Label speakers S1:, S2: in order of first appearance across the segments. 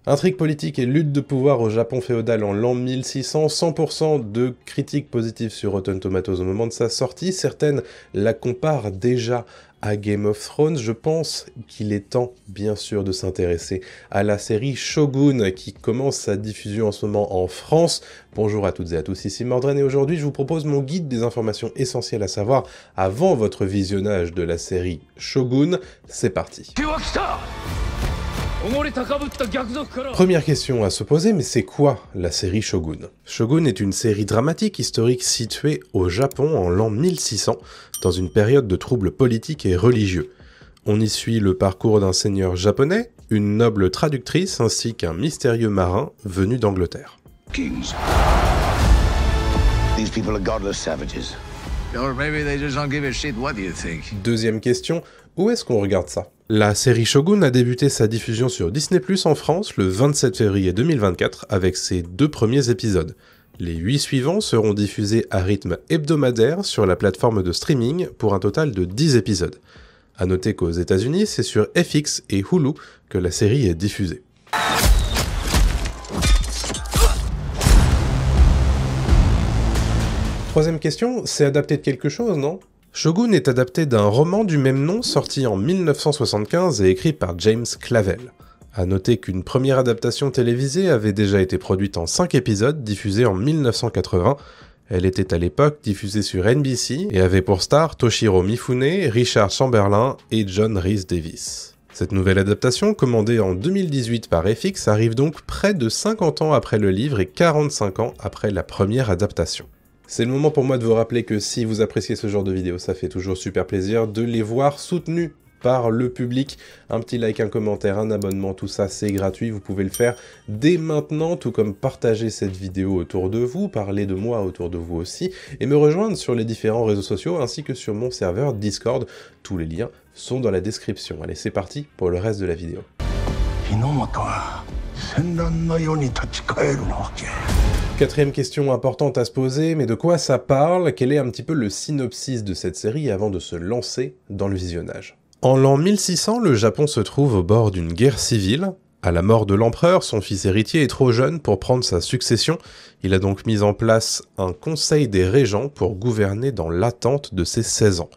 S1: Intrigue politique et lutte de pouvoir au Japon féodal en l'an 1600, 100% de critiques positives sur Rotten Tomatoes au moment de sa sortie. Certaines la comparent déjà à Game of Thrones. Je pense qu'il est temps, bien sûr, de s'intéresser à la série Shogun qui commence sa diffusion en ce moment en France. Bonjour à toutes et à tous, ici Mordren et aujourd'hui je vous propose mon guide des informations essentielles à savoir avant votre visionnage de la série Shogun. C'est parti. Première question à se poser, mais c'est quoi la série Shogun? Shogun est une série dramatique historique située au Japon en l'an 1600, dans une période de troubles politiques et religieux. On y suit le parcours d'un seigneur japonais, une noble traductrice ainsi qu'un mystérieux marin venu d'Angleterre.
S2: Kings. These people are godless savages. Or maybe they just don't give a shit what you think.
S1: Deuxième question, où est-ce qu'on regarde ça? La série Shogun a débuté sa diffusion sur Disney+ en France le 27 février 2024 avec ses 2 premiers épisodes. Les 8 suivants seront diffusés à rythme hebdomadaire sur la plateforme de streaming pour un total de 10 épisodes. A noter qu'aux États-Unis, c'est sur FX et Hulu que la série est diffusée. Troisième question, c'est adapté de quelque chose, non? Shogun est adapté d'un roman du même nom sorti en 1975 et écrit par James Clavell. A noter qu'une première adaptation télévisée avait déjà été produite en 5 épisodes diffusés en 1980. Elle était à l'époque diffusée sur NBC et avait pour stars Toshiro Mifune, Richard Chamberlain et John Rhys Davies. Cette nouvelle adaptation, commandée en 2018 par FX, arrive donc près de 50 ans après le livre et 45 ans après la première adaptation. C'est le moment pour moi de vous rappeler que si vous appréciez ce genre de vidéos, ça fait toujours super plaisir de les voir soutenus par le public. Un petit like, un commentaire, un abonnement, tout ça c'est gratuit, vous pouvez le faire dès maintenant, tout comme partager cette vidéo autour de vous, parler de moi autour de vous aussi, et me rejoindre sur les différents réseaux sociaux ainsi que sur mon serveur Discord. Tous les liens sont dans la description. Allez, c'est parti pour le reste de la vidéo. Quatrième question importante à se poser, mais de quoi ça parle? Quel est un petit peu le synopsis de cette série avant de se lancer dans le visionnage? En l'an 1600, le Japon se trouve au bord d'une guerre civile. À la mort de l'empereur, son fils héritier est trop jeune pour prendre sa succession. Il a donc mis en place un conseil des régents pour gouverner dans l'attente de ses 16 ans.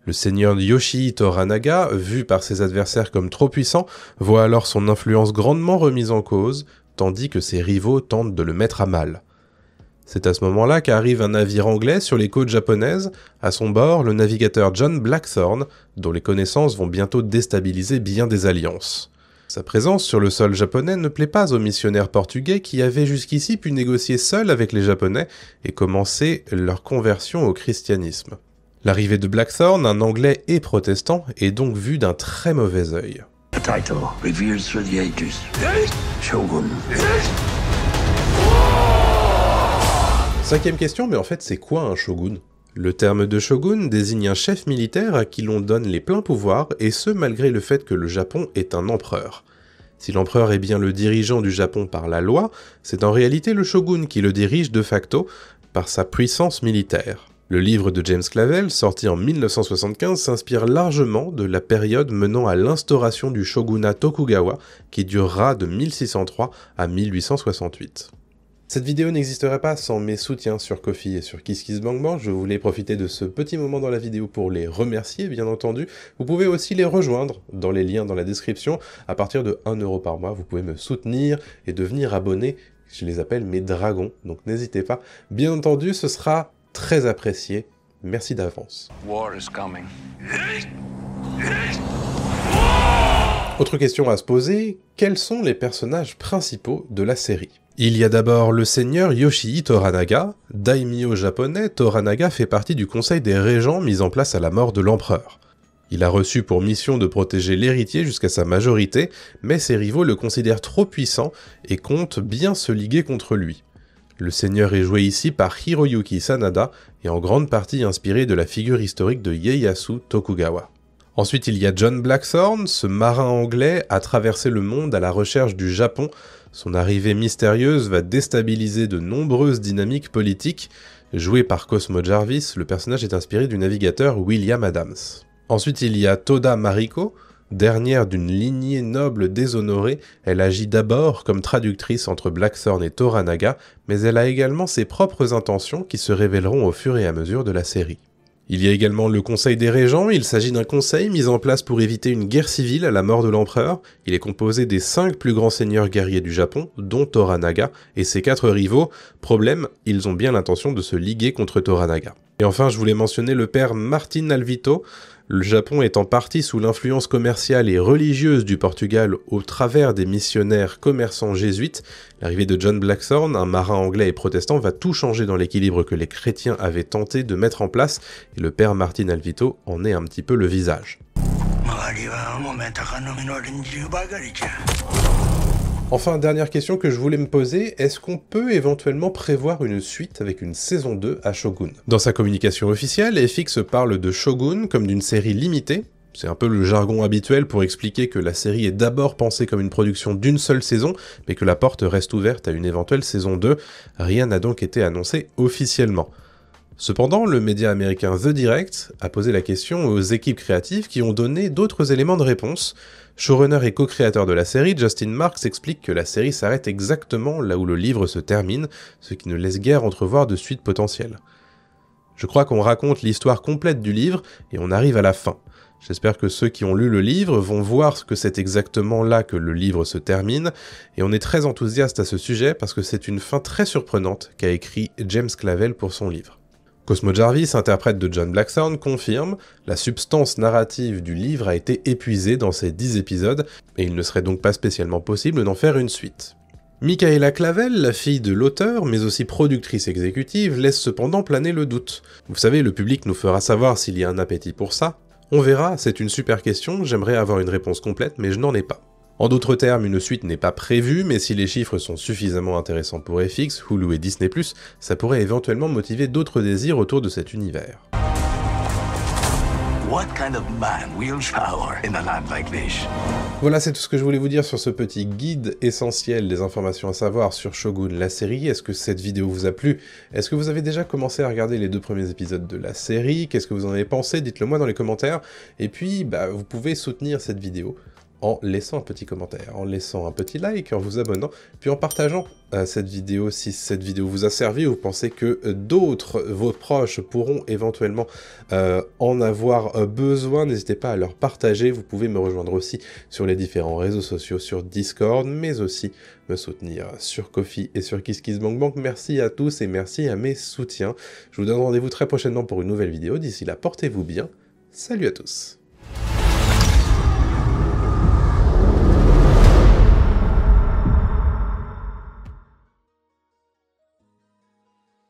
S1: Le seigneur Yoshihito Toranaga, vu par ses adversaires comme trop puissant, voit alors son influence grandement remise en cause, tandis que ses rivaux tentent de le mettre à mal. C'est à ce moment-là qu'arrive un navire anglais sur les côtes japonaises, à son bord le navigateur John Blackthorne, dont les connaissances vont bientôt déstabiliser bien des alliances. Sa présence sur le sol japonais ne plaît pas aux missionnaires portugais qui avaient jusqu'ici pu négocier seuls avec les Japonais et commencer leur conversion au christianisme. L'arrivée de Blackthorne, un anglais et protestant, est donc vue d'un très mauvais œil.
S2: Title revered through the ages. Shogun.
S1: Cinquième question, mais en fait c'est quoi un shogun? Le terme de shogun désigne un chef militaire à qui l'on donne les pleins pouvoirs, et ce malgré le fait que le Japon est un empereur. Si l'empereur est bien le dirigeant du Japon par la loi, c'est en réalité le shogun qui le dirige de facto par sa puissance militaire. Le livre de James Clavell, sorti en 1975, s'inspire largement de la période menant à l'instauration du shogunat Tokugawa, qui durera de 1603 à 1868. Cette vidéo n'existerait pas sans mes soutiens sur Ko-fi et sur KissKissBankBank. Je voulais profiter de ce petit moment dans la vidéo pour les remercier, bien entendu. Vous pouvez aussi les rejoindre dans les liens dans la description. À partir de 1 € par mois, vous pouvez me soutenir et devenir abonné. Je les appelle mes dragons, donc n'hésitez pas. Bien entendu, ce sera très apprécié. Merci d'avance.
S2: War is coming.
S1: Autre question à se poser, quels sont les personnages principaux de la série? Il y a d'abord le seigneur Yoshihito Toranaga. Daimyo japonais, Toranaga fait partie du conseil des régents mis en place à la mort de l'empereur. Il a reçu pour mission de protéger l'héritier jusqu'à sa majorité, mais ses rivaux le considèrent trop puissant et comptent bien se liguer contre lui. Le seigneur est joué ici par Hiroyuki Sanada et en grande partie inspiré de la figure historique de Ieyasu Tokugawa. Ensuite, il y a John Blackthorne, ce marin anglais a traversé le monde à la recherche du Japon. Son arrivée mystérieuse va déstabiliser de nombreuses dynamiques politiques. Joué par Cosmo Jarvis, le personnage est inspiré du navigateur William Adams. Ensuite, il y a Toda Mariko, Dernière d'une lignée noble déshonorée, elle agit d'abord comme traductrice entre Blackthorn et Toranaga, mais elle a également ses propres intentions qui se révéleront au fur et à mesure de la série. Il y a également le Conseil des Régents, il s'agit d'un conseil mis en place pour éviter une guerre civile à la mort de l'empereur. Il est composé des 5 plus grands seigneurs guerriers du Japon, dont Toranaga, et ses 4 rivaux. Problème, ils ont bien l'intention de se liguer contre Toranaga. Et enfin, je voulais mentionner le père Martin Alvito. Le Japon étant parti sous l'influence commerciale et religieuse du Portugal au travers des missionnaires commerçants jésuites, l'arrivée de John Blackthorn, un marin anglais et protestant, va tout changer dans l'équilibre que les chrétiens avaient tenté de mettre en place, et le père Martin Alvito en est un petit peu le visage. Enfin, dernière question que je voulais me poser, est-ce qu'on peut éventuellement prévoir une suite avec une saison 2 à Shogun? Dans sa communication officielle, FX parle de Shogun comme d'une série limitée. C'est un peu le jargon habituel pour expliquer que la série est d'abord pensée comme une production d'une seule saison, mais que la porte reste ouverte à une éventuelle saison 2. Rien n'a donc été annoncé officiellement. Cependant, le média américain The Direct a posé la question aux équipes créatives qui ont donné d'autres éléments de réponse. Showrunner et co-créateur de la série, Justin Marks explique que la série s'arrête exactement là où le livre se termine, ce qui ne laisse guère entrevoir de suite potentielle. Je crois qu'on raconte l'histoire complète du livre et on arrive à la fin. J'espère que ceux qui ont lu le livre vont voir que c'est exactement là que le livre se termine, et on est très enthousiaste à ce sujet parce que c'est une fin très surprenante qu'a écrit James Clavell pour son livre. Cosmo Jarvis, interprète de John Blackthorn, confirme « La substance narrative du livre a été épuisée dans ces 10 épisodes, et il ne serait donc pas spécialement possible d'en faire une suite. » Michaela Clavell, la fille de l'auteur, mais aussi productrice exécutive, laisse cependant planer le doute. Vous savez, le public nous fera savoir s'il y a un appétit pour ça. On verra, c'est une super question, j'aimerais avoir une réponse complète, mais je n'en ai pas. En d'autres termes, une suite n'est pas prévue, mais si les chiffres sont suffisamment intéressants pour FX, Hulu et Disney+, ça pourrait éventuellement motiver d'autres désirs autour de cet univers.
S2: What kind of man wields power in a land like this?
S1: Voilà, c'est tout ce que je voulais vous dire sur ce petit guide essentiel des informations à savoir sur Shogun, la série. Est-ce que cette vidéo vous a plu? Est-ce que vous avez déjà commencé à regarder les 2 premiers épisodes de la série? Qu'est-ce que vous en avez pensé? Dites-le moi dans les commentaires. Et puis, vous pouvez soutenir cette vidéo en laissant un petit commentaire, en laissant un petit like, en vous abonnant, puis en partageant cette vidéo si cette vidéo vous a servi, ou vous pensez que d'autres, vos proches, pourront éventuellement en avoir besoin, n'hésitez pas à leur partager. Vous pouvez me rejoindre aussi sur les différents réseaux sociaux, sur Discord, mais aussi me soutenir sur Ko-fi et sur KissKissBankBank. Merci à tous et merci à mes soutiens. Je vous donne rendez-vous très prochainement pour une nouvelle vidéo. D'ici là, portez-vous bien. Salut à tous.